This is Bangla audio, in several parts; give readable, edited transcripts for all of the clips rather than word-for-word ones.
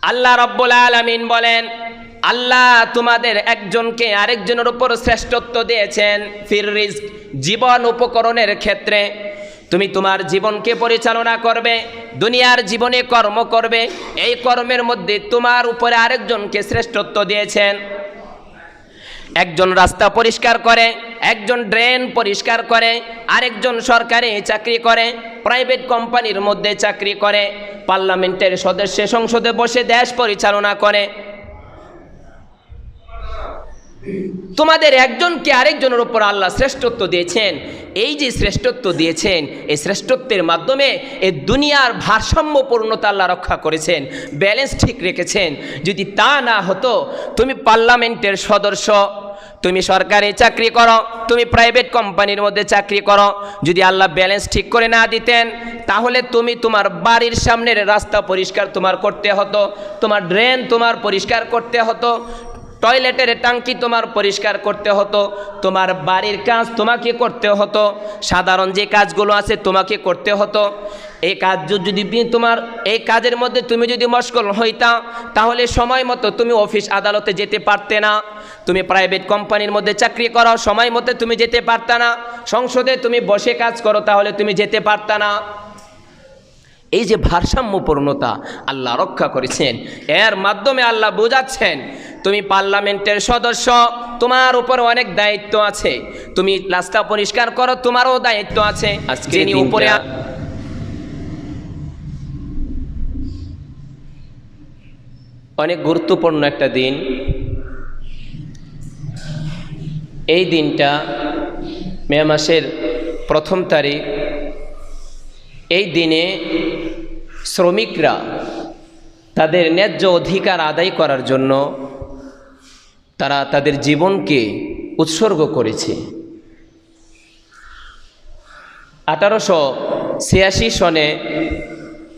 আল্লাহ রাব্বুল আলামিন বলেন, আল্লাহ তোমাদের একজনকে আরেকজনের উপর শ্রেষ্ঠত্ব দিয়েছেন ফির রিজক, জীবন উপকরণের ক্ষেত্রে। তুমি তোমার জীবনকে পরিচালনা করবে, দুনিয়ার জীবনে কর্ম করবে, এই কর্মের মধ্যে তোমার উপরে আরেকজনকে শ্রেষ্ঠত্ব দিয়েছেন। একজন রাস্তা পরিষ্কার করে, একজন ড্রেন পরিষ্কার করে, আরেকজন সরকারি চাকরি করে, প্রাইভেট কোম্পানির মধ্যে চাকরি করে, পার্লামেন্টের সদস্য সংসদে বসে দেশ পরিচালনা করে। তোমাদের একজনকে আরেকজনের উপর আল্লাহ শ্রেষ্ঠত্ব দিয়েছেন। এই যে শ্রেষ্ঠত্ব দিয়েছেন, এই শ্রেষ্ঠত্বের মাধ্যমে এই দুনিয়ার ভারসাম্যপূর্ণতা আল্লাহ রক্ষা করেছেন, ব্যালেন্স ঠিক রেখেছেন। যদি তা না হতো, তুমি পার্লামেন্টের সদস্য, তুমি সরকারি চাকরি করো, তুমি প্রাইভেট কোম্পানির মধ্যে চাকরি করো, যদি আল্লাহ ব্যালেন্স ঠিক করে না দিতেন, তাহলে তুমি তোমার বাড়ির সামনের রাস্তা পরিষ্কার তোমার করতে হতো, তোমার ড্রেন তোমার পরিষ্কার করতে হতো, টয়লেটের ট্যাঙ্কি তোমার পরিষ্কার করতে হতো, তোমার বাড়ির কাজ তোমাকে করতে হতো, সাধারণ যে কাজগুলো আছে তোমাকে করতে হতো। এই কাজ যদি তোমার এই কাজের মধ্যে তুমি যদি মশগুল হইতা, তাহলে সময় মতো তুমি অফিস আদালতে যেতে পারতে না। তুমি প্রাইভেট কোম্পানির মধ্যে চাকরি করো, সময় মতো তুমি যেতে পারতা না। সংসদে তুমি বসে কাজ করো, তাহলে তুমি যেতে পারতা না। এই যে ভারসাম্যপূর্ণতা আল্লাহ রক্ষা করেছেন, এর মাধ্যমে আল্লাহ বোঝাচ্ছেন, তুমি পার্লামেন্টের সদস্য, তোমার উপর অনেক দায়িত্ব আছে। তুমি রাস্তা পরিষ্কার করো, তোমারও দায়িত্ব আছে। আজকে উপরে অনেক গুরুত্বপূর্ণ একটা দিন। এই দিনটা মে মাসের 1 তারিখ। এই দিনে শ্রমিকরা তাদের ন্যায্য অধিকার আদায় করার জন্য তারা তাদের জীবনকে উৎসর্গ করেছে। 1886 সনে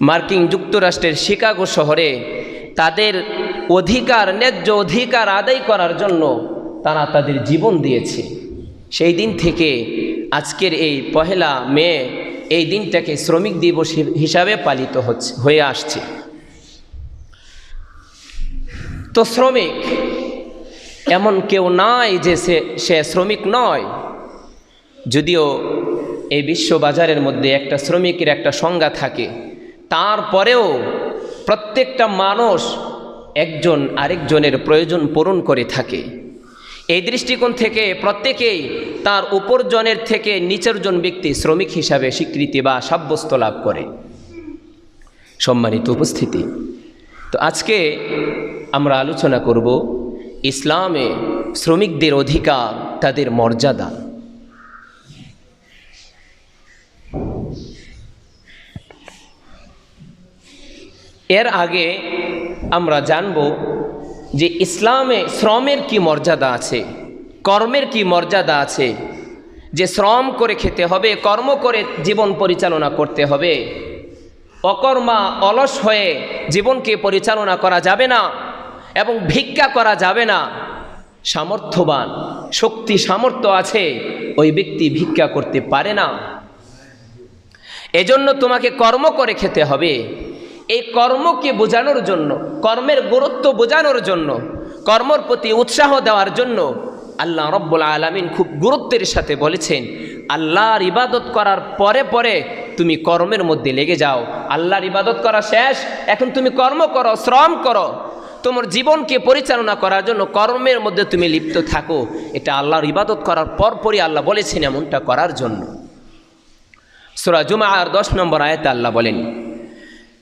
মার্কিন যুক্তরাষ্ট্রের শিকাগো শহরে তাদের অধিকার, ন্যায্য অধিকার আদায় করার জন্য তারা তাদের জীবন দিয়েছে। সেই দিন থেকে আজকের এই 1 মে এই দিনটাকে শ্রমিক দিবস হিসাবে পালিত হয়ে আসছে। তো শ্রমিক এমন কেউ নাই যে সে শ্রমিক নয়। যদিও এই বিশ্ববাজারের মধ্যে একটা শ্রমিকের একটা সংজ্ঞা থাকে, তারপরেও প্রত্যেকটা মানুষ একজন আরেকজনের প্রয়োজন পূরণ করে থাকে। এই দৃষ্টিকোণ থেকে প্রত্যেকেই তার উপরজনের থেকে নিচের জন ব্যক্তি শ্রমিক হিসাবে স্বীকৃতি বা সাব্যস্ত লাভ করে। সম্মানিত উপস্থিতি, তো আজকে আমরা আলোচনা করব ইসলামে শ্রমিকদের অধিকার, তাদের মর্যাদা। এর আগে আমরা জানব যে ইসলামে শ্রমের কি মর্যাদা আছে, কর্মের কি মর্যাদা আছে। যে শ্রম করে খেতে হবে, কর্ম করে জীবন পরিচালনা করতে হবে। অকর্মা অলস হয়ে জীবনকে পরিচালনা করা যাবে না এবং ভিক্ষা করা যাবে না। সামর্থ্যবান, শক্তি সামর্থ্য আছে, ওই ব্যক্তি ভিক্ষা করতে পারে না। এজন্য তোমাকে কর্ম করে খেতে হবে। এই কর্মকে বোঝানোর জন্য, কর্মের গুরুত্ব বোঝানোর জন্য, কর্মের প্রতি উৎসাহ দেওয়ার জন্য আল্লাহ রাব্বুল আলামিন খুব গুরুত্বের সাথে বলেছেন, আল্লাহর ইবাদত করার পরে পরে তুমি কর্মের মধ্যে লেগে যাও। আল্লাহর ইবাদত করা শেষ, এখন তুমি কর্ম করো, শ্রম করো। তোমার জীবনকে পরিচালনা করার জন্য কর্মের মধ্যে তুমি লিপ্ত থাকো। এটা আল্লাহর ইবাদত করার পরপরই আল্লাহ বলেছেন এমনটা করার জন্য। সূরা জুমার 10 নম্বর আয়াতে আল্লাহ বলেন,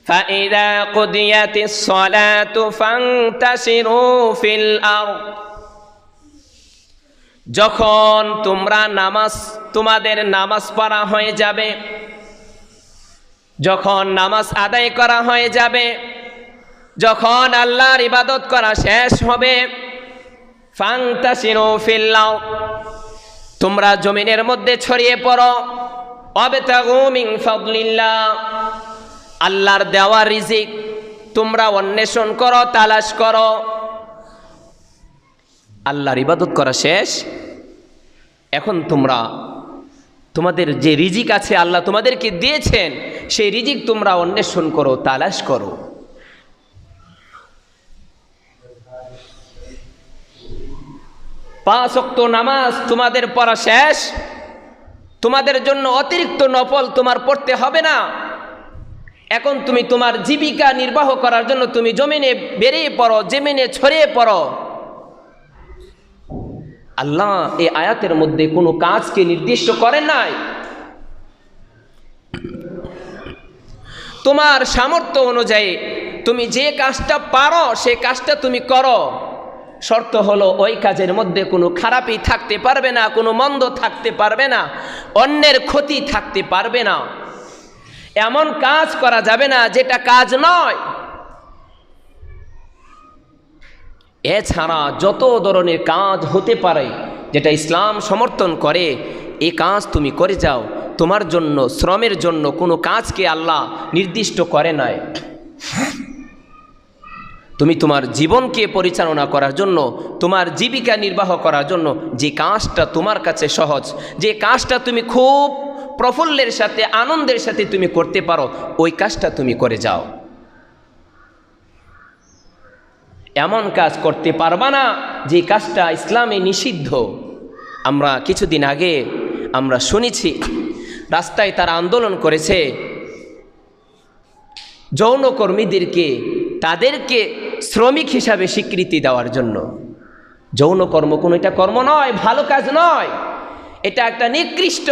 فَإِذَا قُضِيَتِ الصَّلَاةُ فَانْتَشِرُوا فِي الْأَرْضِ। যখন তোমাদের নামাজ পড়া হয়ে যাবে, যখন নামাজ আদায় করা হয়ে যাবে, যখন আল্লাহর ইবাদত করা শেষ হবে, ফান্তাশিরু ফিল আরদ, তোমরা জমিনের মধ্যে ছড়িয়ে পড়ো। ওয়াবতাগু মিন ফাদলিল্লাহ, আল্লাহর দেওয়া রিজিক তোমরা অন্বেষণ করো, তালাশ করো। আল্লাহর ইবাদত করা শেষ, এখন তোমাদের যে রিজিক আছে আল্লাহ তোমাদেরকে দিয়েছেন, সেই রিজিক তোমরা অন্বেষণ করো, তালাশ করো। 5 ওয়াক্ত নামাজ তোমাদের পড়া শেষ, তোমাদের জন্য অতিরিক্ত নফল তোমার পড়তে হবে না। এখন তুমি তোমার জীবিকা নির্বাহ করার জন্য তুমি জমিনে বেরিয়ে পড়ো, জমিনে ছড়িয়ে পড়ো। আল্লাহ এই আয়াতের মধ্যে কোনো কাজকে নির্দিষ্ট করেন নাই। তোমার সামর্থ্য অনুযায়ী তুমি যে কাজটা পারো সেই কাজটা তুমি করো। শর্ত হলো ওই কাজের মধ্যে কোনো খারাপই থাকতে পারবে না, কোনো মন্দ থাকতে পারবে না, অন্যের ক্ষতি থাকতে পারবে না। এমন কাজ করা যাবে না যেটা কাজ নয়। এছাড়া যত ধরনের কাজ হতে পারে যেটা ইসলাম সমর্থন করে, এই কাজ তুমি করে যাও। তোমার জন্য শ্রমের জন্য কোনো কাজকে আল্লাহ নির্দিষ্ট করে নাই। তুমি তোমার জীবনকে পরিচালনা করার জন্য, তোমার জীবিকা নির্বাহ করার জন্য যে কাজটা তোমার কাছে সহজ, যে কাজটা তুমি খুব প্রফুল্লের সাথে আনন্দের সাথে তুমি করতে পারো, ওই কাজটা তুমি করে যাও। এমন কাজ করতে পারবা না যে কাজটা ইসলামে নিষিদ্ধ। আমরা কিছুদিন আগে আমরা শুনেছি রাস্তায় তারা আন্দোলন করেছে যৌনকর্মীদেরকে, তাদেরকে শ্রমিক হিসাবে স্বীকৃতি দেওয়ার জন্য। যৌনকর্ম কোনো এটা কর্ম নয়, ভালো কাজ নয়, এটা একটা নিকৃষ্ট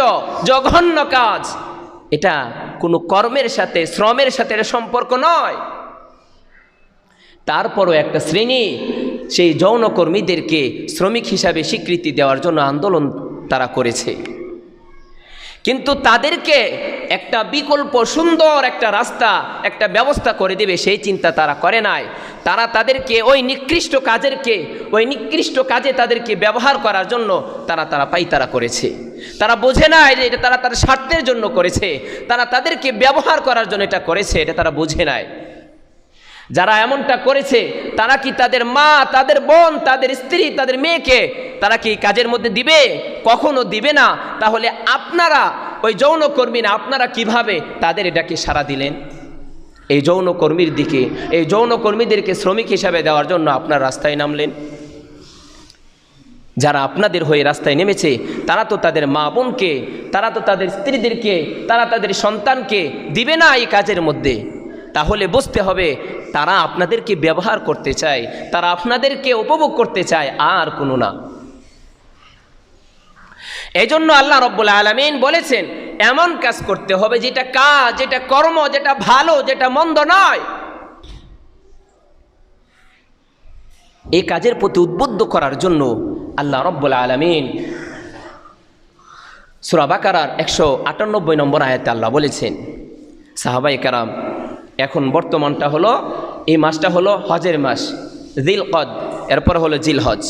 জঘন্য কাজ। এটা কোনো কর্মের সাথে, শ্রমের সাথে এটা সম্পর্ক নয়। তারপরও একটা শ্রেণী সেই যৌনকর্মীদেরকে শ্রমিক হিসাবে স্বীকৃতি দেওয়ার জন্য আন্দোলন তারা করেছে। কিন্তু তাদেরকে একটা বিকল্প সুন্দর একটা রাস্তা, একটা ব্যবস্থা করে দেবে সেই চিন্তা তারা করে নাই। তারা তাদেরকে ওই নিকৃষ্ট কাজে তাদেরকে ব্যবহার করার জন্য তারা পাইতারা করেছে। তারা বোঝে না যে এটা তারা তার স্বার্থের জন্য করেছে, তারা তাদেরকে ব্যবহার করার জন্য এটা করেছে, এটা তারা বোঝে নাই। যারা এমনটা করেছে তারা কি তাদের মা, তাদের বোন, তাদের স্ত্রী, তাদের মেয়েকে তারা কি কাজের মধ্যে দিবে? কখনো দিবে না। তাহলে আপনারা ওই যৌনকর্মীরা আপনারা কিভাবে তাদের এটাকে সাড়া দিলেন? এই যৌনকর্মীর দিকে, এই যৌনকর্মীদেরকে শ্রমিক হিসাবে দেওয়ার জন্য আপনার রাস্তায় নামলেন। যারা আপনাদের হয়ে রাস্তায় নেমেছে তারা তো তাদের মা বোনকে, তারা তো তাদের স্ত্রীদেরকে, তারা তাদের সন্তানকে দিবে না এই কাজের মধ্যে। তাহলে বুঝতে হবে তারা আপনাদেরকে ব্যবহার করতে চায়, তারা আপনাদেরকে উপভোগ করতে চায়, আর কোনো না। এই জন্য আল্লাহ রব্বুল আলামিন বলেছেন এমন কাজ করতে হবে যেটা কাজ, যেটা কর্ম, যেটা ভালো, যেটা মন্দ নয়। এই কাজের প্রতি উদ্বুদ্ধ করার জন্য আল্লাহ রব্বুল আলামিন সূরা বাকারার 198 নম্বর আয়াতে আল্লাহ বলেছেন, সাহাবায়ে কেরাম, এখন বর্তমানটা হলো, এই মাসটা হলো হজের মাস, জিলকদ, এরপর হলো জিলহজ।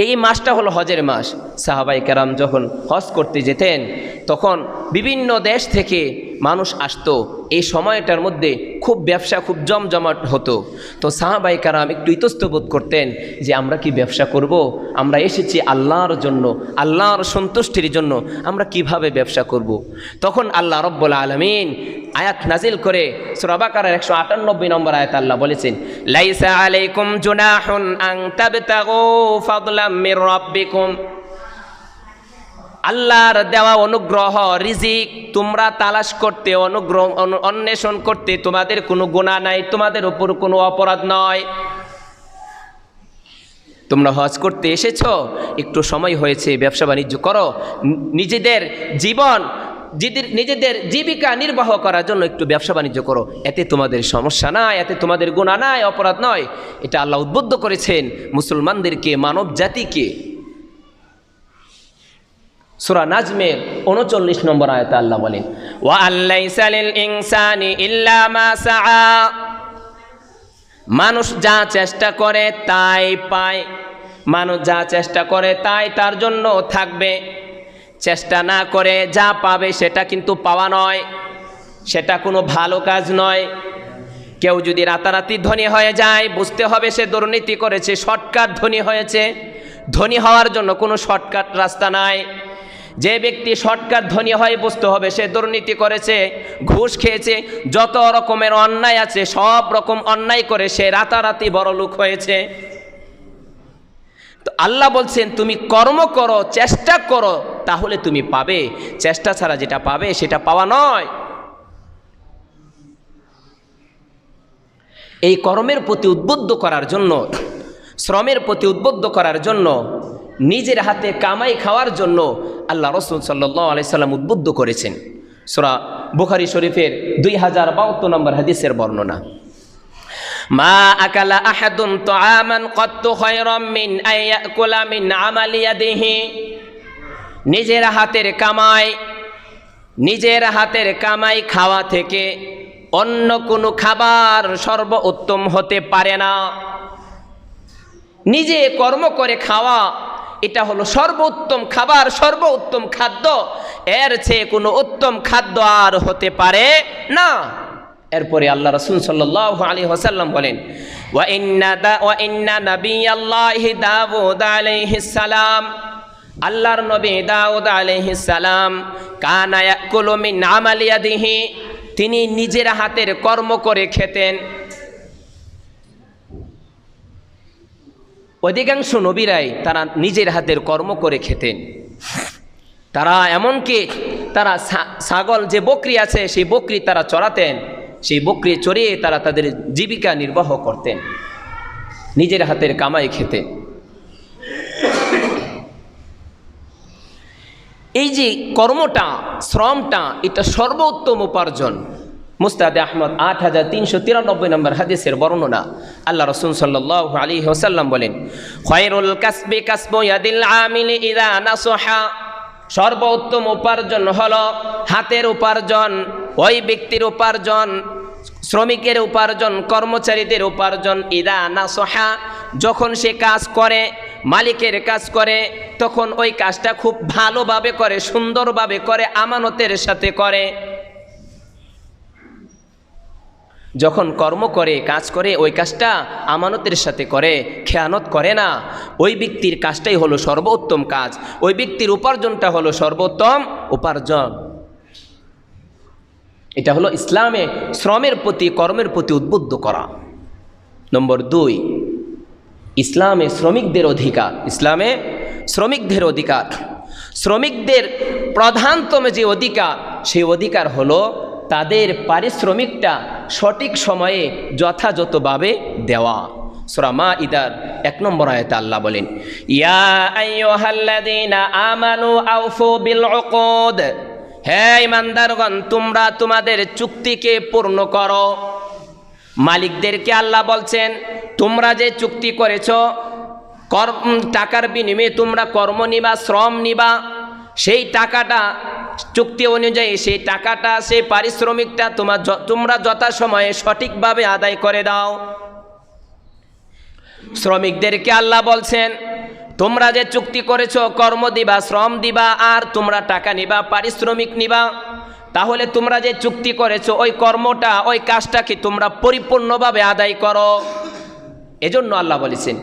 এই মাসটা হলো হজের মাস। সাহাবায়ে কেরাম যখন হজ করতে যেতেন তখন বিভিন্ন দেশ থেকে মানুষ আসতো। এই সময়টার মধ্যে খুব ব্যবসা খুব জমজমাট হতো। তো সাহাবায়ে কেরাম একটু ইতস্তত করতেন যে আমরা কি ব্যবসা করব? আমরা এসেছি আল্লাহর জন্য, আল্লাহর সন্তুষ্টির জন্য, আমরা কিভাবে ব্যবসা করব? তখন আল্লাহ রব্বুল আলামিন আয়াত নাজিল করে সূরা বাকারার 198 নম্বর আয়াত আল্লাহ বলেছেন, লাইসা আলাইকুম জুনাহুন আন তাবতাগু ফাদলাম মির রাব্বিকুম। আল্লাহর দেওয়া অনুগ্রহ, রিজিক তোমরা তালাশ করতে, অনুগ্রহ অন্বেষণ করতে তোমাদের কোনো গুনাহ নাই, তোমাদের উপর কোনো অপরাধ নয়। তোমরা হজ করতে এসেছো, একটু সময় হয়েছে, ব্যবসা বাণিজ্য করো, নিজেদের জীবন, নিজেদের জীবিকা নির্বাহ করার জন্য একটু ব্যবসা বাণিজ্য করো, এতে তোমাদের সমস্যা নাই, এতে তোমাদের গুনাহ নাই, অপরাধ নয়। এটা আল্লাহ উদ্বুদ্ধ করেছেন মুসলমানদেরকে, মানব জাতিকে। সূরা নাজমের 39 নম্বর আয়াতে আল্লাহ বলেন, ওয়া আল্লাইসা লিল ইনসানি ইল্লা মা সাআ। মানুষ যা চেষ্টা করে তাই পায়, মানুষ যা চেষ্টা করে তাই তার জন্য থাকবে। চেষ্টা না করে যা পাবে সেটা কিন্তু পাওয়া নয়, সেটা কোনো ভালো কাজ নয়। কেউ যদি রাতারাতি ধনী হয়ে যায় বুঝতে হবে সে দুর্নীতি করেছে, শর্টকাট ধনী হয়েছে। ধনী হওয়ার জন্য কোনো শর্টকাট রাস্তা নাই। যে ব্যক্তি শর্টকাট ধনী হয় বুঝতে হবে সে দুর্নীতি করেছে, ঘুষ খেয়েছে, যত রকমের অন্যায় আছে সব রকম অন্যায় করে সে রাতারাতি বড়লোক হয়েছে। তো আল্লাহ বলছেন তুমি কর্ম করো, চেষ্টা করো, তাহলে তুমি পাবে। চেষ্টা ছাড়া যেটা পাবে সেটা পাওয়া নয়। এই কর্মের প্রতি উদ্বুদ্ধ করার জন্য, শ্রমের প্রতি উদ্বুদ্ধ করার জন্য, নিজের হাতে কামাই খাওয়ার জন্য আল্লাহ রাসূল সাল্লাল্লাহু আলাইহি সাল্লাম উদ্বুদ্ধ করেছেন। সূরা বুখারী শরীফের 2072 নম্বর হাদিসের বর্ণনা, মা আকালা আহাদুন তুআমান কত্তু খায়রাম মিন আয়াকুলা মিন আমালি ইয়াদিহি। নিজের হাতের কামাই খাওয়া থেকে অন্য কোনো খাবার সর্বোত্তম হতে পারে না। নিজে কর্ম করে খাওয়া এটা হলো সর্বোত্তম খাবার, সর্বোত্তম খাদ্য। এর চেয়ে কোনো উত্তম খাদ্য আর হতে পারে না। এরপরে আল্লাহ রাসূল সাল্লাল্লাহু আলাইহি ওয়াসাল্লাম বলেন, ওয়া ইন্না নাবিয়াল্লাহি দাউদ আলাইহিস সালাম, আল্লাহর নবী দাউদ আলাইহিস সালাম কানা ইয়াকুলু মিন আমালি ইয়াদিহি, তিনি নিজের হাতের কর্ম করে খেতেন। অধিকাংশ নবীরাই তারা নিজের হাতের কর্ম করে খেতেন। তারা এমনকি তারা ছাগল যে বকরি আছে সেই বকরি তারা চড়াতেন, সেই বকরি চড়িয়ে তারা তাদের জীবিকা নির্বাহ করতেন, নিজের হাতের কামাই খেতেন। এই যে কর্মটা, শ্রমটা, এটা সর্বোত্তম উপার্জন। মুস্তাদে আহমদ 8393 নম্বর হাদিসের বর্ণনা, আল্লাহ রাসূল সাল্লাল্লাহু আলাইহি ওয়াসাল্লাম বলেন, খায়রুল কাসবি কাসবু ইয়াদিল আমিলি ইযা নাসহা, সর্বোত্তম উপার্জন হলো হাতের উপার্জন, ওই ব্যক্তির উপার্জন, শ্রমিকের উপার্জন, কর্মচারীদের উপার্জন। ইযা নাসহা, যখন সে কাজ করে, মালিকের কাজ করে, তখন ওই কাজটা খুব ভালোভাবে করে, সুন্দরভাবে করে, আমানতের সাথে করে। যখন কর্ম করে, কাজ করে, ওই কাজটা আমানতের সাথে করে, খেয়ানত করে না, ওই ব্যক্তির কাজটাই হলো সর্বোত্তম কাজ, ওই ব্যক্তির উপার্জনটা হলো সর্বোত্তম উপার্জন। এটা হলো ইসলামে শ্রমের প্রতি, কর্মের প্রতি উদ্বুদ্ধ করা। নম্বর 2, ইসলামে শ্রমিকদের অধিকার। ইসলামে শ্রমিকদের অধিকার, শ্রমিকদের প্রধানতম যে অধিকার, সেই অধিকার হলো তাদের পারিশ্রমিকটা সঠিক সময়ে যথাযথভাবে দেওয়া। সূরা মাইদার 1 নম্বর আয়াতে আল্লাহ বলেন, ইয়া আইয়ুহাল্লাযীনা আমানু আউফু বিল উকুদ, হে ঈমানদারগণ, তোমরা তোমাদের চুক্তিকে পূর্ণ করো। মালিকদেরকে আল্লাহ বলছেন, তোমরা যে চুক্তি করেছো, টাকার বিনিময়ে তোমরা কর্ম নিবা, শ্রম নিবা, সেই টাকাটা চুক্তি অনুযায়ী, সেই টাকাটা, সেই পারিশ্রমিকটা তোমরা যথাসময়ে সঠিকভাবে আদায় করে দাও। শ্রমিকদেরকে আল্লাহ বলছেন, তোমরা যে চুক্তি করেছো, কর্ম দিবা, শ্রম দিবা, আর তোমরা টাকা নিবা, পারিশ্রমিক নিবা, তাহলে তোমরা যে চুক্তি করেছো ওই কর্মটা, ওই কাজটাকে তোমরা পরিপূর্ণভাবে আদায় করো। এজন্য আল্লাহ বলেছেন,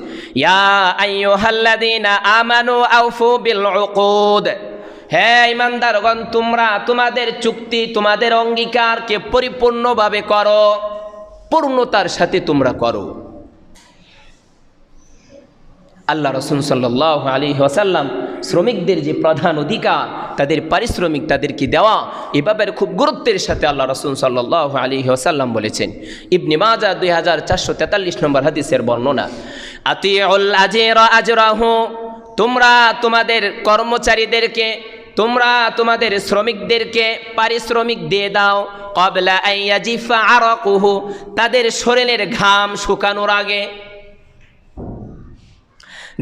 ইয়া আইয়ুহাল্লাযীনা আমানু আউফু বিল উকুদ, হে ঈমানদারগণ, তোমরা তোমাদের চুক্তি, তোমাদের অঙ্গীকারকে পরিপূর্ণভাবে করো, পূর্ণতার সাথে তোমরা করো। আল্লাহ রাসূল সাল্লাল্লাহু আলাইহি ওয়াসাল্লাম শ্রমিকদের যে প্রধান অধিকার, তাদের পারিশ্রমিক তাদেরকে দেওয়া, এ ব্যাপারে খুব গুরুত্বের সাথে আল্লাহ রাসূল সাল্লাল্লাহু আলাইহি ওয়াসাল্লাম বলেছেন। ইবনে মাজাহ 2443 নম্বর হাদিসের বর্ণনা, আতিউল আজিরা আজরাহু, তোমরা তোমাদের কর্মচারীদেরকে, তোমরা তোমাদের শ্রমিকদেরকে পারিশ্রমিক দিয়ে দাও, ক্বাবলা আইয়াজিফা আরাকুহু, তাদের শরীরের ঘাম শুকানোর আগে।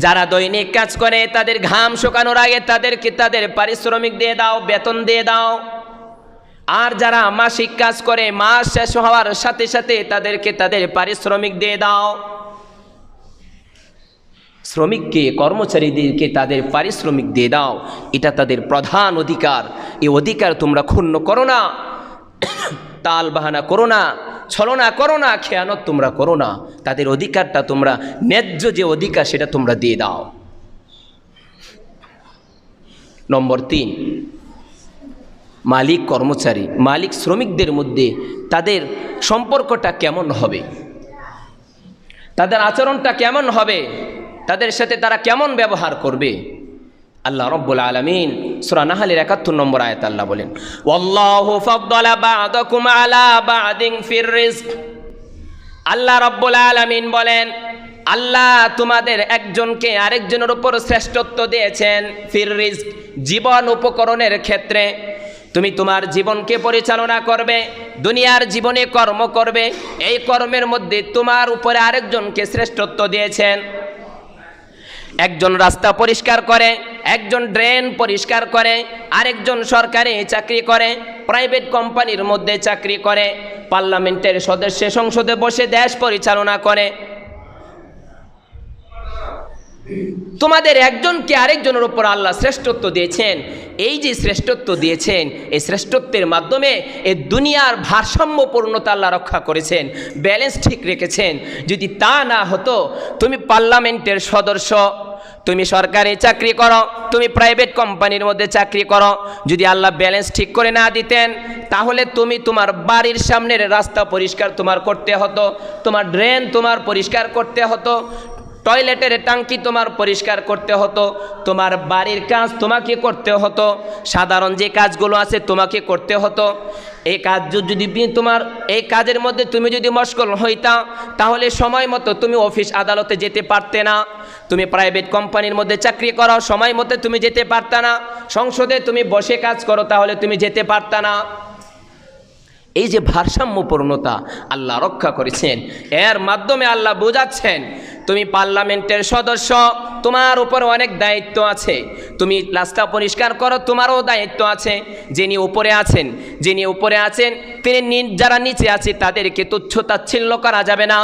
যারা দৈনিক কাজ করে তাদের ঘাম শুকানোর আগে তাদেরকে তাদের পারিশ্রমিক দিয়ে দাও, বেতন দিয়ে দাও। আর যারা মাসিক কাজ করে, মাস শেষ হওয়ার সাথে সাথে তাদেরকে তাদের পারিশ্রমিক দিয়ে দাও। শ্রমিককে, কর্মচারীদেরকে তাদের পারিশ্রমিক দিয়ে দাও, এটা তাদের প্রধান অধিকার। এই অধিকার তোমরা ক্ষুণ্ণ করো না, তাল বাহানা করো না, ছলনা করো না, খেয়ানত তোমরা করো না। তাদের অধিকারটা তোমরা, ন্যায্য যে অধিকার, সেটা তোমরা দিয়ে দাও। নম্বর 3, মালিক কর্মচারী, মালিক শ্রমিকদের মধ্যে তাদের সম্পর্কটা কেমন হবে, তাদের আচরণটা কেমন হবে, তাদের সাথে তারা কেমন ব্যবহার করবে? আল্লাহ রাব্বুল আলামিন সূরা নাহলের ৭১ নম্বর আয়াতে আল্লাহ বলেন, ওয়াল্লাহু ফাদ্দালা বা'দাকুম আলা বা'দিন ফির রিজক। আল্লাহ রাব্বুল আলামিন বলেন, আল্লাহ তোমাদের একজনকে আরেকজনের উপর শ্রেষ্ঠত্ব দিয়েছেন ফির রিজক, জীবন উপকরণের ক্ষেত্রে। তুমি তোমার জীবনকে পরিচালনা করবে, দুনিয়ার জীবনে কর্ম করবে, এই কর্মের মধ্যে তোমার উপরে আরেকজনকে শ্রেষ্ঠত্ব দিয়েছেন। একজন রাস্তা পরিষ্কার করে, একজন ড্রেন পরিষ্কার করে, আরেকজন সরকারি চাকরি করে, প্রাইভেট কোম্পানির মধ্যে চাকরি করে, পার্লামেন্টের সদস্য সংসদে বসে দেশ পরিচালনা করে। তোমাদের একজনকে আরেকজনের উপর আল্লাহ শ্রেষ্ঠত্ব দিয়েছেন। এই যে শ্রেষ্ঠত্ব দিয়েছেন, এই শ্রেষ্ঠত্বের মাধ্যমে এই দুনিয়ার ভারসাম্যপূর্ণতা আল্লাহ রক্ষা করেছেন, ব্যালেন্স ঠিক রেখেছেন। যদি তা না হতো, তুমি পার্লামেন্টের সদস্য, তুমি সরকারি চাকরি করো, তুমি প্রাইভেট কোম্পানির মধ্যে চাকরি করো, যদি আল্লাহ ব্যালেন্স ঠিক করে না দিতেন, তাহলে তুমি তোমার বাড়ির সামনের রাস্তা পরিষ্কার তোমার করতে হতো, তোমার ড্রেন তোমার পরিষ্কার করতে হতো, টয়লেটের ট্যাঙ্কি তোমার পরিষ্কার করতে হতো, তোমার বাড়ির কাজ তোমাকে করতে হতো, সাধারণ যে কাজগুলো আছে তোমাকে করতে হতো। এই কাজ যদি তোমার এই কাজের মধ্যে তুমি যদি মশগুল হইতা, তাহলে সময় মতো তুমি অফিস আদালতে যেতে পারতে না। তুমি প্রাইভেট কোম্পানির মধ্যে চাকরি করো, সময় মতো তুমি যেতে পারতা না। সংসদে তুমি বসে কাজ করো, তাহলে তুমি যেতে পারতা না। এই যে ভারসাম্যপূর্ণতা আল্লাহ রক্ষা করেছেন, এর মাধ্যমে আল্লাহ বোঝাচ্ছেন, তুমি পার্লামেন্টের সদস্য, তোমার উপর অনেক দায়িত্ব আছে। তুমি রাস্তা পরিষ্কার করো, তোমারও দায়িত্ব আছে। যিনি উপরে আছেন তিনি যারা নিচে আছে তাদেরকে তুচ্ছ তাচ্ছিল্য করা যাবে না,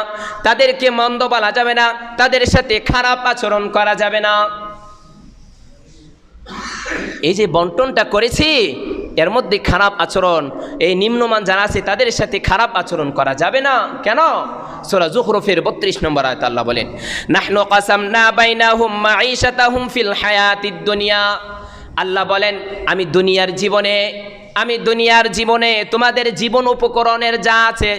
তাদেরকে মন্দ বলা যাবে না, তাদের সাথে খারাপ আচরণ করা যাবে না। এই যে বন্টনটা করেছি, এর মধ্যে খারাপ আচরণ, এই নিম্নমান যারা আছে তাদের সাথে খারাপ আচরণ করা যাবে না। কেন? সূরা যুখরুফের ৩২ নম্বর আয়াতে আল্লাহ বলেন, নাহনু কাসামনা বাইনাহুম মাঈশাতাহুম ফিল হায়াতিদ দুনিয়া। আল্লাহ বলেন, আমি দুনিয়ার জীবনে তোমাদের জীবন উপকরণের যা আছে,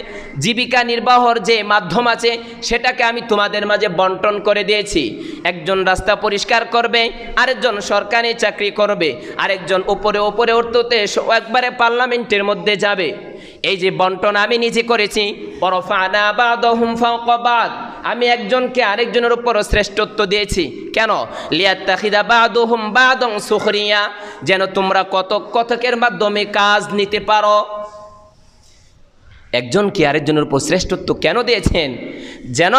জীবিকা নির্বাহর যে মাধ্যম আছে, সেটাকে আমি তোমাদের মাঝে বন্টন করে দিয়েছি। একজন রাস্তা পরিষ্কার করবে, আরেকজন সরকারি চাকরি করবে, আরেকজন উপরে উঠতে একবারে পার্লামেন্টের মধ্যে যাবে। এই যে বন্টন আমি নিজে করেছি। ওয়ারফা'না বা'দাহুম ফাওকা বা'দ, আমি একজনকে আরেকজনের উপর শ্রেষ্ঠত্ব দিয়েছি। কেন? লিয়াত্তাখিযা বা'দুহুম বা'দান সুখরিয়া, যেন তোমরা কতকের মাধ্যমে কাজ নিতে পারো। একজনকে আরেকজনের উপর শ্রেষ্ঠত্ব কেন দিয়েছেন? যেন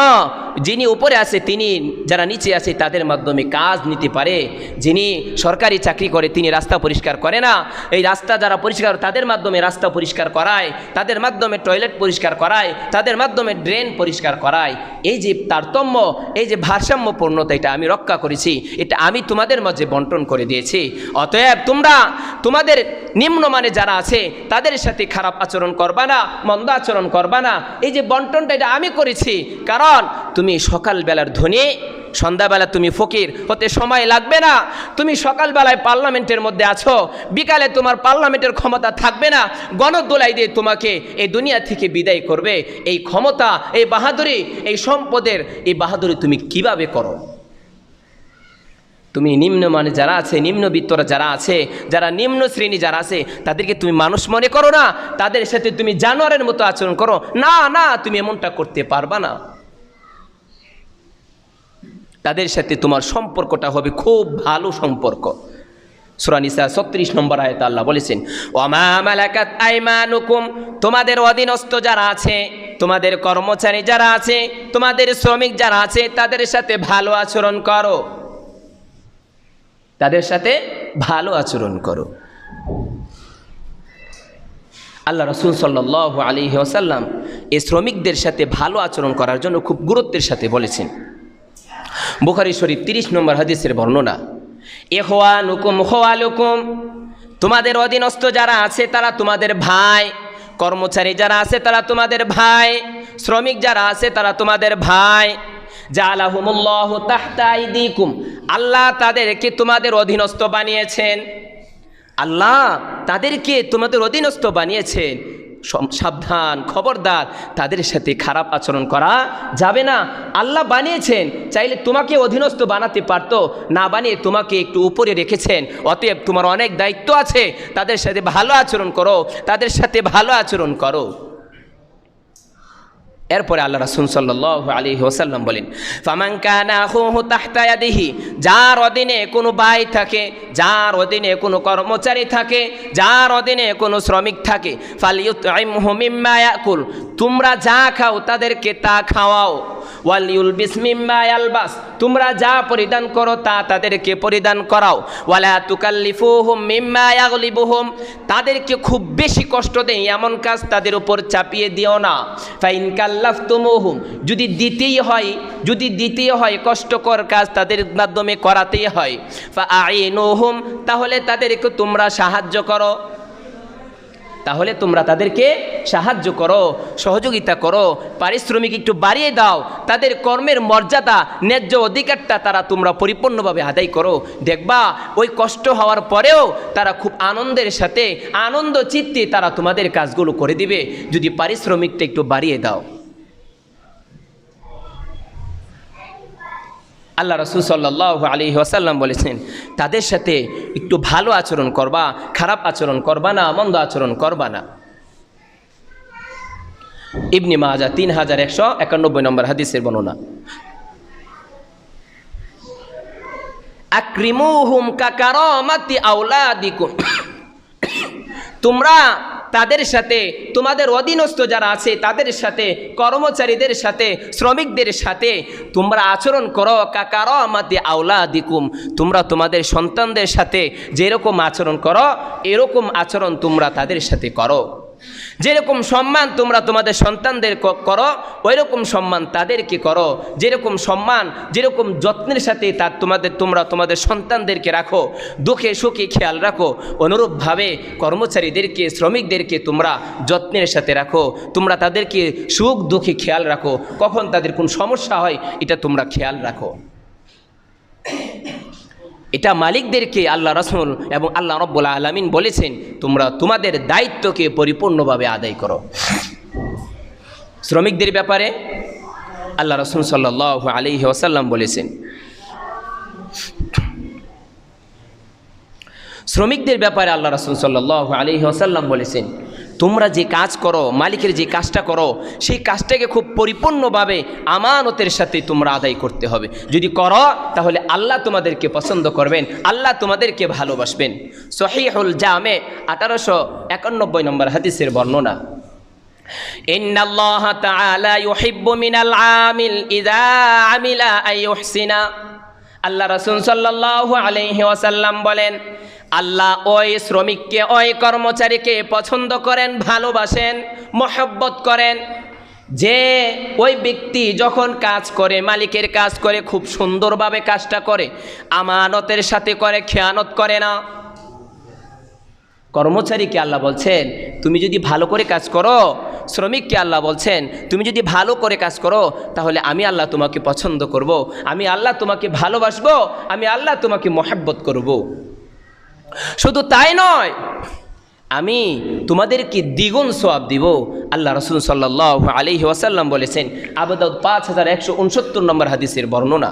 যিনি উপরে আছে তিনি যারা নিচে আছে তাদের মাধ্যমে কাজ নিতে পারে। যিনি সরকারি চাকরি করে তিনি রাস্তা পরিষ্কার করে না, এই রাস্তা যারা পরিষ্কার তাদের মাধ্যমে রাস্তা পরিষ্কার করায়, তাদের মাধ্যমে টয়লেট পরিষ্কার করায়, তাদের মাধ্যমে ড্রেন পরিষ্কার করায়। এই যে তারতম্য, এই যে ভারসাম্যপূর্ণতা, এটা আমি রক্ষা করেছি, এটা আমি তোমাদের মাঝে বন্টন করে দিয়েছি। অতএব তোমরা তোমাদের নিম্নমানে যারা আছে তাদের সাথে খারাপ আচরণ করবা না, মন্দ আচরণ করবা না। এই যে বন্টনটা এটা আমি করেছি, কারণ তুমি সকালবেলার ধনী, সন্ধ্যাবেলা তুমি ফকির হতে সময় লাগবে না। তুমি সকালবেলায় পার্লামেন্টের মধ্যে আছো, বিকালে তোমার পার্লামেন্টের ক্ষমতা থাকবে না, গণদোলাই দিয়ে তোমাকে এই দুনিয়া থেকে বিদায় করবে। এই ক্ষমতা, এই বাহাদুরি, এই সম্পদের এই বাহাদুরি তুমি কিভাবে করো? তুমি নিম্নমানে যারা আছে, নিম্নবিত্তরা যারা আছে, যারা নিম্ন শ্রেণী যারা আছে, তাদেরকে তুমি মানুষ মনে করো না, তাদের সাথে তুমি জানোয়ারের মতো আচরণ করো না, তুমি এমনটা করতে পারবা না। তাদের সাথে তোমার সম্পর্কটা হবে খুব ভালো সম্পর্ক। সূরা নিসা ৩৬ নম্বর আয়াতে আল্লাহ বলেছেন, ওয়ামা মালাকাত আইমানুকুম, তোমাদের অধীনস্থ যারা আছে, তোমাদের কর্মচারী যারা আছে, তোমাদের শ্রমিক যারা আছে, তাদের সাথে ভালো আচরণ করো, তাদের সাথে ভালো আচরণ করো। আল্লাহ রাসূল সাল্লাল্লাহু আলাইহি ওয়াসাল্লাম এই শ্রমিকদের সাথে ভালো আচরণ করার জন্য খুব গুরুত্বের সাথে বলেছেন। বুখারী শরীফ ৩০ নম্বর হাদিসের বর্ণনা, ইখওয়ানুকুম খওয়ালুকুম, তোমাদের অধীনস্থ যারা আছে তারা তোমাদের ভাই, কর্মচারী যারা আছে তারা তোমাদের ভাই, শ্রমিক যারা আছে তারা তোমাদের ভাই। জাআলাহুমুল্লাহু তাহতা আইদিকুম, আল্লাহ তাদেরকে তোমাদের অধীনস্থ বানিয়েছেন। আল্লাহ তাদেরকে তোমাদের অধীনস্থ বানিয়েছেন। সাবধান, খবরদার, তাদের সাথে খারাপ আচরণ করা যাবে না। আল্লাহ বানিয়েছেন, চাইলে তোমাকে অধীনস্থ বানাতে পারতো, না বানিয়ে তোমাকে একটু উপরে রেখেছেন। অতএব তোমার অনেক দায়িত্ব আছে, তাদের সাথে ভালো আচরণ করো, তাদের সাথে ভালো আচরণ করো। এরপরে আল্লাহ রাসূল সাল্লাল্লাহু আলাইহি ওয়াসাল্লাম বলেন, ফামান কানা আখুহু তাহতা ইয়াদিহি, যার অধীনে কোনো ভাই থাকে, যার অধীনে কোনো কর্মচারী থাকে, যার অধীনে কোনো শ্রমিক থাকে, ফালইউতইমহু মিম্মা ইয়াকুল, তোমরা যা খাও তাদেরকে তা খাওয়াও। ওয়ালিউলবিস মিম্মা ইয়ালবাস, তোমরা যা পরিধান করো তা তাদেরকে পরিধান করাও। ওয়ালা তুকাল্লিফুহুম মিম্মা ইয়াগলিবুহুম, তাদেরকে খুব বেশি কষ্ট দেয় এমন কাজ তাদের উপর চাপিয়ে দিও না। ফাইন কাল্লাফতুমুহুম, যদি দিতেই হয় কষ্টকর কাজ তাদের মাধ্যমে করাতেই হয়, ফাআইনুহুম, তাহলে তাদেরকে তোমরা সাহায্য করো, সহযোগিতা করো, পারিশ্রমিক একটু বাড়িয়ে দাও, তাদের কর্মের মর্যাদা, ন্যায্য অধিকারটা তোমরা পরিপূর্ণভাবে আদায় করো। দেখবা ওই কষ্ট হওয়ার পরেও তারা খুব আনন্দের সাথে, আনন্দ চিত্তে তারা তোমাদের কাজগুলো করে দিবে, যদি পারিশ্রমিকটা একটু বাড়িয়ে দাও। আল্লাহ রাসূল সাল্লাল্লাহু আলাইহি ওয়াসাল্লাম বলেছেন, তাদের সাথে একটু ভালো আচরণ করবা, খারাপ আচরণ করবা না, মন্দ আচরণ করবা না। ইবনে মাজাহ 3191 নম্বর হাদিসের বর্ণনা। আকরিমুহুম কাকারামাতি আওলাদিকুম, তোমরা তাদের সাথে, তোমাদের অধীনস্থ যারা আছে তাদের সাথে, কর্মচারীদের সাথে, শ্রমিকদের সাথে তোমরা আচরণ করো কাকারামাতি আওলাদিকুম, তোমরা তোমাদের সন্তানদের সাথে যেরকম আচরণ করো এরকম আচরণ তোমরা তাদের সাথে করো। যেরকম সম্মান তোমরা তোমাদের সন্তানদের করো ওইরকম সম্মান তাদেরকে করো। যেরকম সম্মান, যেরকম যত্নের সাথে তোমরা তোমাদের সন্তানদেরকে রাখো, দুঃখে সুখে খেয়াল রাখো, অনুরূপভাবে কর্মচারীদেরকে, শ্রমিকদেরকে তোমরা যত্নের সাথে রাখো। তোমরা তাদেরকে সুখ দুঃখে খেয়াল রাখো, কখন তাদের কোন সমস্যা হয় এটা তোমরা খেয়াল রাখো। এটা মালিকদেরকে আল্লাহ রাসূল এবং আল্লাহ রাব্বুল আলামিন বলেছেন, তোমরা তোমাদের দায়িত্বকে পরিপূর্ণভাবে আদায় করো। শ্রমিকদের ব্যাপারে আল্লাহ রাসূল সাল্লাল্লাহু আলাইহি ওয়াসাল্লাম বলেছেন, শ্রমিকদের ব্যাপারে আল্লাহ রাসূল সাল্লাল্লাহু আলাইহি ওয়াসাল্লাম বলেছেন, তোমরা যে কাজ করো, মালিকের যে কাজটা করো, সেই কাজটাকে খুব পরিপূর্ণভাবে আমানতের সাথে তোমরা আদায় করতে হবে। যদি করো তাহলে আল্লাহ তোমাদেরকে পছন্দ করবেন, আল্লাহ তোমাদেরকে ভালোবাসবেন। সহিহুল জামে 1891 নম্বর হাদিসের বর্ণনা। ইন্নাল্লাহা তাআলা ইউহিব্বু মিনাল আমিল ইযা আমিলা আইয়ুহসিনা, আল্লাহ রাসূল সাল্লাল্লাহু আলাইহি ওয়াসাল্লাম বলেন, আল্লাহ ওই শ্রমিককে, ওই কর্মচারীকে পছন্দ করেন, ভালোবাসেন, মহব্বত করেন, যে ওই ব্যক্তি যখন কাজ করে, মালিকের কাজ করে, খুব সুন্দরভাবে কাজটা করে, আমানতের সাথে করে, খেয়ানত করে না। কর্মচারীকে আল্লাহ বলছেন তুমি যদি ভালো করে কাজ করো, শ্রমিককে আল্লাহ বলছেন তুমি যদি ভালো করে কাজ করো তাহলে আমি আল্লাহ তোমাকে পছন্দ করব, আমি আল্লাহ তোমাকে ভালোবাসবো, আমি আল্লাহ তোমাকে মহব্বত করব। শুধু তাই নয়, আমি তোমাদেরকে দ্বিগুণ সওয়াব দিব। আল্লাহ রাসূল সাল্লাল্লাহু আলাইহি ওয়াসাল্লাম বলেছেন, আবু দাউদ 5169 নম্বর হাদিসের বর্ণনা।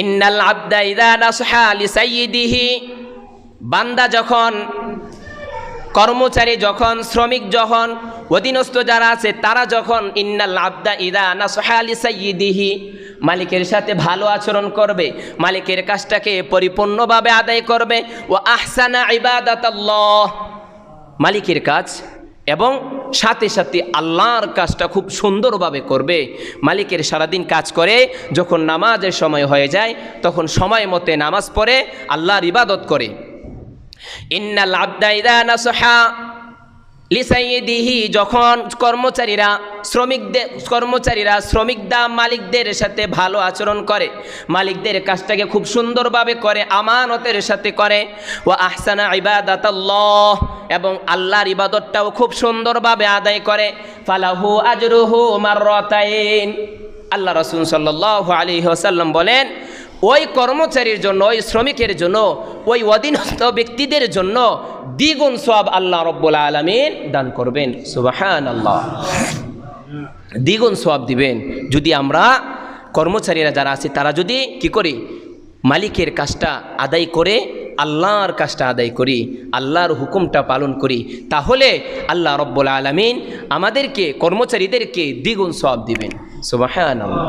ইন্নাল আবদা ইযা নাসহা লিসাইয়্যিদিহি, বান্দা যখন, কর্মচারী যখন, শ্রমিক যখন, অধীনস্থ যারা আছে তারা যখন, ইন্নাল আবদা ইযা নাসহা লিসাইয়্যিদিহি, মালিকের সাথে ভালো আচরণ করবে, মালিকের কাজটাকে পরিপূর্ণভাবে আদায় করবে, ও আহসানা ইবাদাতাল্লাহ, মালিকের কাজ এবং সাথে সাথে আল্লাহর কাজটা খুব সুন্দরভাবে করবে। মালিকের সারাদিন কাজ করে, যখন নামাজের সময় হয়ে যায় তখন সময় মতে নামাজ পড়ে, আল্লাহর ইবাদত করে। ইন্নাল আবদা ইযা নাসহা লিসাইয়্যিদিহি, যখন কর্মচারীরা শ্রমিকরা মালিকদের সাথে ভালো আচরণ করে, মালিকদের কাজটাকে খুব সুন্দরভাবে করে, আমানতের সাথে করে, ওয়া আহসানা ইবাদাতাল্লাহ, এবং আল্লাহর ইবাদতটাও খুব সুন্দরভাবে আদায় করে, ফালাহু আজরুহু মাররাতাইন, আল্লাহ রাসূল সাল্লাল্লাহু আলাইহি ওয়াসাল্লাম বলেন ওই কর্মচারীর জন্য, ওই শ্রমিকের জন্য, ওই অধীনস্থ ব্যক্তিদের জন্য দ্বিগুণ সওয়াব আল্লাহ রব্বুল আলামিন দান করবেন। সুবহানাল্লাহ, দ্বিগুণ সওয়াব দিবেন যদি আমরা কর্মচারীরা যারা আছে তারা যদি কি করি, মালিকের কাজটা আদায় করে আল্লাহর কাজটা আদায় করি, আল্লাহর হুকুমটা পালন করি, তাহলে আল্লাহ রব্বুল আলামিন আমাদেরকে কর্মচারীদেরকে দ্বিগুণ সওয়াব দিবেন। সুবহানাল্লাহ।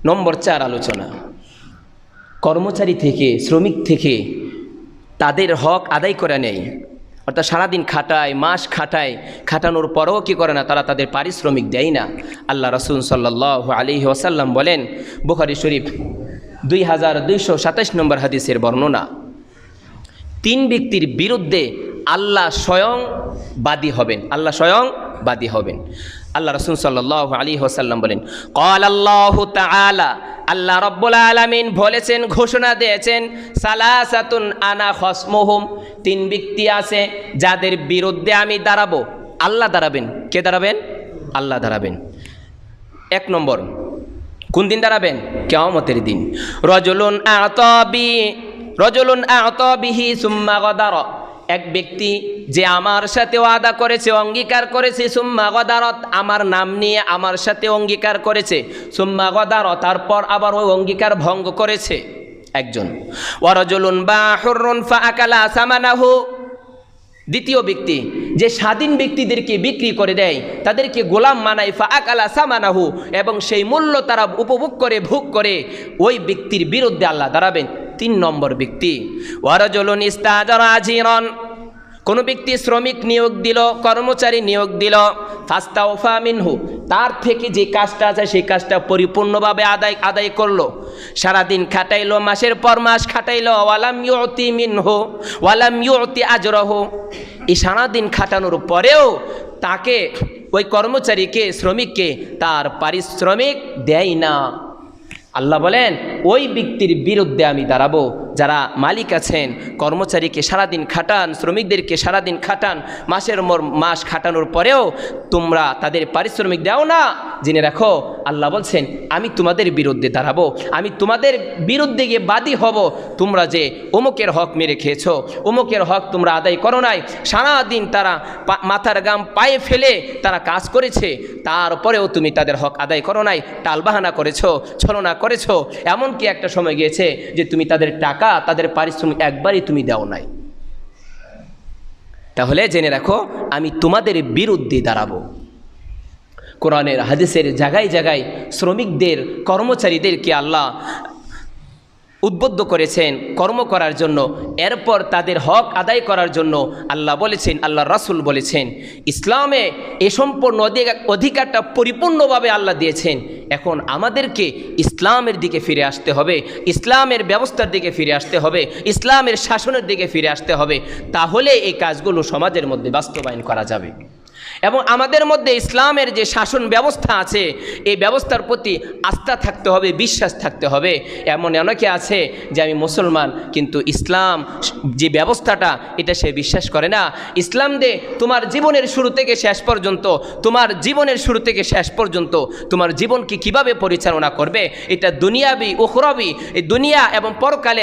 নম্বর 4 আলোচনা, কর্মচারী থেকে, শ্রমিক থেকে তাদের হক আদায় করে নেয়, অর্থাৎ সারাদিন খাটায়, মাস খাটায়, খাটানোর পরেও কী করে না, তারা তাদের পারিশ্রমিক দেয় না। আল্লাহ রাসূল সাল্লাল্লাহু আলাইহি ওয়াসাল্লাম বলেন, বুখারী শরীফ 2227 নম্বর হাদিসের বর্ণনা, 3 ব্যক্তির বিরুদ্ধে আল্লাহ স্বয়ং বাদী হবেন, আল্লাহ স্বয়ং বাদী হবেন। আল্লাহ রাসূল সাল্লাল্লাহু আলাইহি ওয়াসাল্লাম বলেন, ক্বাল আল্লাহু তাআলা, আল্লাহ রব্বুল আলামিন বলেছেন, ঘোষণা দিয়েছেন, সালাসাতুন আনা খসমুহুম, 3 ব্যক্তি আছে যাদের বিরুদ্ধে আমি দাঁড়াবো। আল্লাহ দাঁড়াবেন। কে দাঁড়াবেন? আল্লাহ দাঁড়াবেন। 1 নম্বর, কোন দিন দাঁড়াবেন? কিয়ামতের দিন। রজুলুন আ'তা বিহি সুম্মা গাদারা, এক ব্যক্তি যে আমার সাথে ওয়াদা করেছে, অঙ্গীকার করেছে, সুম্মা গাদারাত, আমার নাম নিয়ে আমার সাথে অঙ্গীকার করেছে, সুম্মা গাদারা, তারপর আবার ওই অঙ্গীকার ভঙ্গ করেছে একজন। ওয়া রাজুলুন বাহুরুন ফাআকালা সামানাহু, দ্বিতীয় ব্যক্তি যে স্বাধীন ব্যক্তিদেরকে বিক্রি করে দেয়, তাদেরকে গোলাম মানায়, ফাআকালা সামানাহু, এবং সেই মূল্য তারা উপভোগ করে, ভোগ করে, ওই ব্যক্তির বিরুদ্ধে আল্লাহ দাঁড়াবেন। 3 নম্বর ব্যক্তি, ওয়া রাজুলুন ইস্তাজারা আজিরান, কোন ব্যক্তি শ্রমিক নিয়োগ দিল, কর্মচারী নিয়োগ দিল, ফাস্তাওফা মিনহু, তার থেকে যে কাজটা আছে সেই কাজটা পরিপূর্ণভাবে আদায় করলো, সারাদিন খাটাইলো, মাসের পর মাস খাটাইলো, ওয়ালাম ইউতি মিনহু ওয়ালাম ইউতি আজরাহু, এই সারাদিন খাটানোর পরেও তাকে, ওই কর্মচারীকে, শ্রমিককে তার পারিশ্রমিক দেয় না। আল্লাহ বলেন, ওই ব্যক্তির বিরুদ্ধে আমি দাঁড়াবো। যারা মালিক আছেন, কর্মচারীকে সারাদিন খাটান, শ্রমিকদেরকে সারাদিন খাটান, মাসের মাস খাটানোর পরেও তোমরা তাদের পারিশ্রমিক দাও না, জেনে রাখো আল্লাহ বলছেন, আমি তোমাদের বিরুদ্ধে দাঁড়াবো, আমি তোমাদের বিরুদ্ধে গিয়ে বাদী হব। তোমরা যে অমুকের হক মেরে খেয়েছো, অমুকের হক তোমরা আদায় করো নাই, সারাদিন তারা মাথার গাম পায়ে ফেলে তারা কাজ করেছে, তারপরেও তুমি তাদের হক আদায় করো নাই, টালবাহানা করেছো, ছলনা করেছো, এমনকি একটা সময় গিয়েছে যে তুমি তাদের টাকা, তাদের পারিশ্রমিক একবারই তুমি দাও নাই। তাহলে জেনে রাখো আমি তোমাদের বিরুদ্ধে দাঁড়াবো। কোরআনের হাদিসের জায়গায় জায়গায় শ্রমিকদের, কর্মচারীদেরকে আল্লাহ উদ্বুদ্ধ করেছেন কর্ম করার জন্য, এরপর তাদের হক আদায় করার জন্য আল্লাহ বলেছেন, আল্লাহ রাসূল বলেছেন, ইসলামে এ সম্পূর্ণ অধিকারটা পরিপূর্ণভাবে আল্লাহ দিয়েছেন। এখন আমাদেরকে ইসলামের দিকে ফিরে আসতে হবে, ইসলামের ব্যবস্থার দিকে ফিরে আসতে হবে, ইসলামের শাসনের দিকে ফিরে আসতে হবে, তাহলে এই কাজগুলো সমাজের মধ্যে বাস্তবায়ন করা যাবে। এবং আমাদের মধ্যে ইসলামের যে শাসন ব্যবস্থা আছে, এই ব্যবস্থার প্রতি আস্থা থাকতে হবে, বিশ্বাস থাকতে হবে। এমন অনেকে আছে যে আমি মুসলমান, কিন্তু ইসলাম যে ব্যবস্থাটা এটা সে বিশ্বাস করে না। ইসলাম দে তোমার জীবনের শুরু থেকে শেষ পর্যন্ত, তোমার জীবনের শুরু থেকে শেষ পর্যন্ত তোমার জীবনকে কিভাবে পরিচালনা করবে, এটা দুনিয়াবি উখরাবি, এই দুনিয়া এবং পরকালের